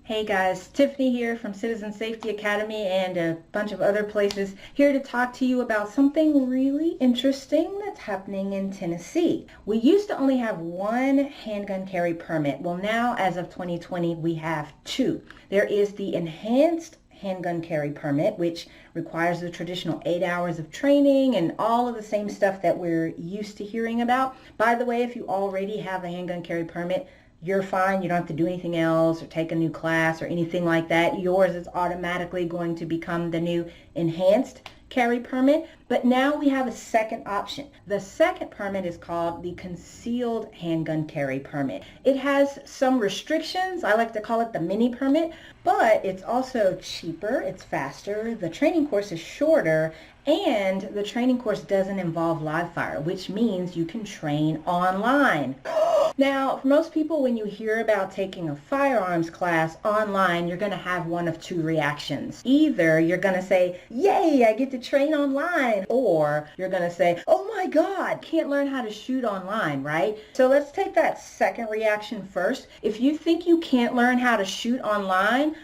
Hey guys, Tiffany here from Citizen Safety Academy and a bunch of other places, here to talk to you about something really interesting that's happening in Tennessee. We used to only have one handgun carry permit. Well, now as of 2020 we have two. There is the enhanced handgun carry permit, which requires the traditional 8 hours of training and all of the same stuff that we're used to hearing about. By the way, if you already have a handgun carry permit, you're fine. You don't have to do anything else or take a new class or anything like that. Yours is automatically going to become the new enhanced carry permit. But now we have a second option. The second permit is called the concealed handgun carry permit. It has some restrictions. I like to call it the mini permit, but it's also cheaper, it's faster, the training course is shorter, and the training course doesn't involve live fire, which means you can train online. Now, for most people, when you hear about taking a firearms class online, you're going to have one of two reactions. Either you're going to say, yay, I get to train online, or you're going to say, oh my God, can't learn how to shoot online, right? So let's take that second reaction first. If you think you can't learn how to shoot online,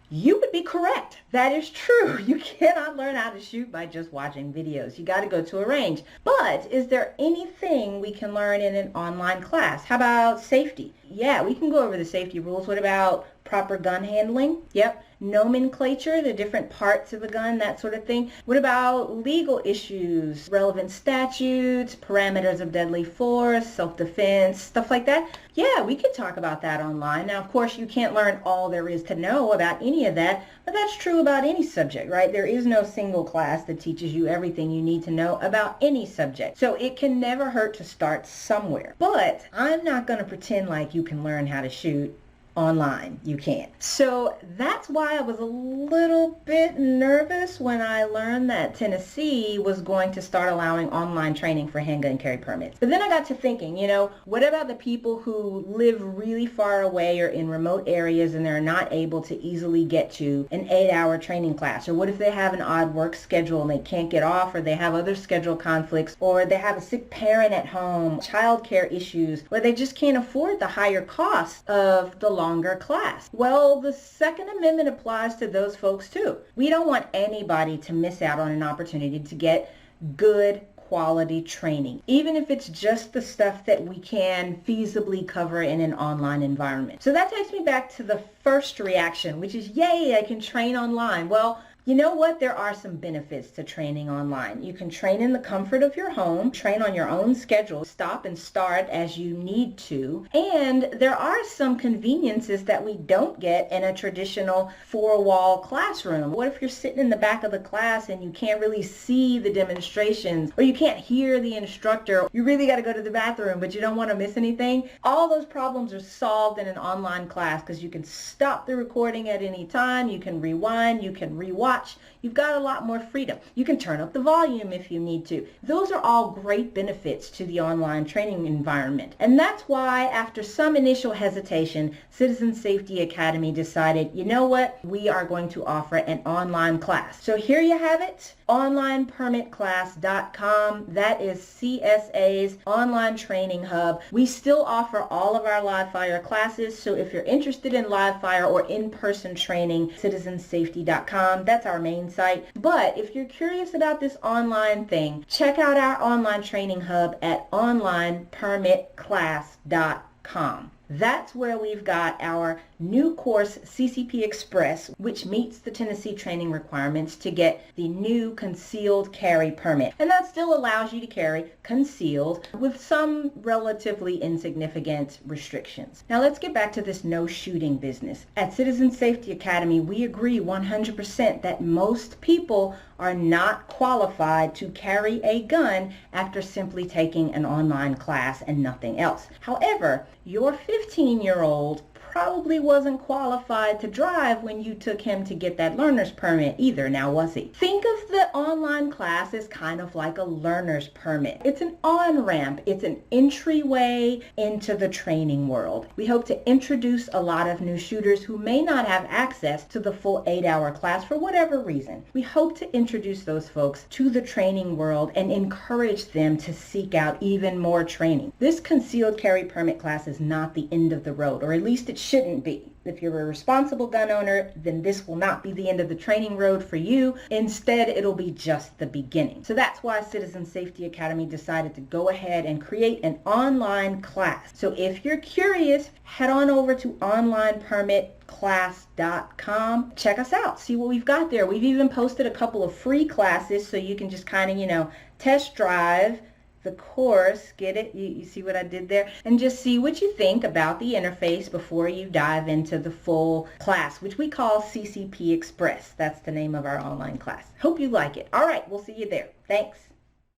you would be correct. That is true. You cannot learn how to shoot by just watching videos. You got to go to a range. But is there anything we can learn in an online class? How about safety? Yeah, we can go over the safety rules. What about proper gun handling? Yep. Nomenclature, the different parts of a gun, that sort of thing. What about legal issues, relevant statutes, parameters of deadly force, self-defense, stuff like that? Yeah, we could talk about that online. Now, of course, you can't learn all there is to know about any of that, but that's true about any subject, right? There is no single class that teaches you everything you need to know about any subject. So it can never hurt to start somewhere. But I'm not going to pretend like you can learn how to shoot online. You can't. So that's why I was a little bit nervous when I learned that Tennessee was going to start allowing online training for handgun carry permits. But then I got to thinking, what about the people who live really far away or in remote areas and they're not able to easily get to an 8-hour training class? Or what if they have an odd work schedule and they can't get off, or they have other schedule conflicts, or they have a sick parent at home, childcare issues, or they just can't afford the higher cost of the longer class? Well, the Second Amendment applies to those folks too. We don't want anybody to miss out on an opportunity to get good quality training, even if it's just the stuff that we can feasibly cover in an online environment. So that takes me back to the first reaction, which is, yay, I can train online. Well, you know what? There are some benefits to training online. You can train in the comfort of your home, train on your own schedule, stop and start as you need to, and there are some conveniences that we don't get in a traditional four-wall classroom. What if you're sitting in the back of the class and you can't really see the demonstrations, or you can't hear the instructor? You really got to go to the bathroom, but you don't want to miss anything? All those problems are solved in an online class because you can stop the recording at any time, you can rewind, you can rewatch. You've got a lot more freedom. You can turn up the volume if you need to. Those are all great benefits to the online training environment. And that's why, after some initial hesitation, Citizen Safety Academy decided, you know what? We are going to offer an online class. So here you have it, onlinepermitclass.com. That is CSA's online training hub. We still offer all of our live fire classes. So if you're interested in live fire or in-person training, citizensafety.com. That's our main site. But if you're curious about this online thing, check out our online training hub at onlinepermitclass.com. That's where we've got our new course, CCP Express, which meets the Tennessee training requirements to get the new concealed carry permit. And that still allows you to carry concealed with some relatively insignificant restrictions. Now let's get back to this no shooting business. At Citizen Safety Academy, we agree 100% that most people are not qualified to carry a gun after simply taking an online class and nothing else. However, your 15-year-old probably wasn't qualified to drive when you took him to get that learner's permit either, now was he? Think of the online class as kind of like a learner's permit. It's an on-ramp. It's an entryway into the training world. We hope to introduce a lot of new shooters who may not have access to the full 8-hour class for whatever reason. We hope to introduce those folks to the training world and encourage them to seek out even more training. This concealed carry permit class is not the end of the road, or at least it shouldn't be. If you're a responsible gun owner, then this will not be the end of the training road for you. Instead, it'll be just the beginning. So that's why Citizen Safety Academy decided to go ahead and create an online class. So if you're curious, head on over to onlinepermitclass.com. Check us out. See what we've got there. We've even posted a couple of free classes so you can just kind of, test drive the course, get it? You see what I did there? And just see what you think about the interface before you dive into the full class, which we call CCP Express. That's the name of our online class. Hope you like it. All right, we'll see you there. Thanks.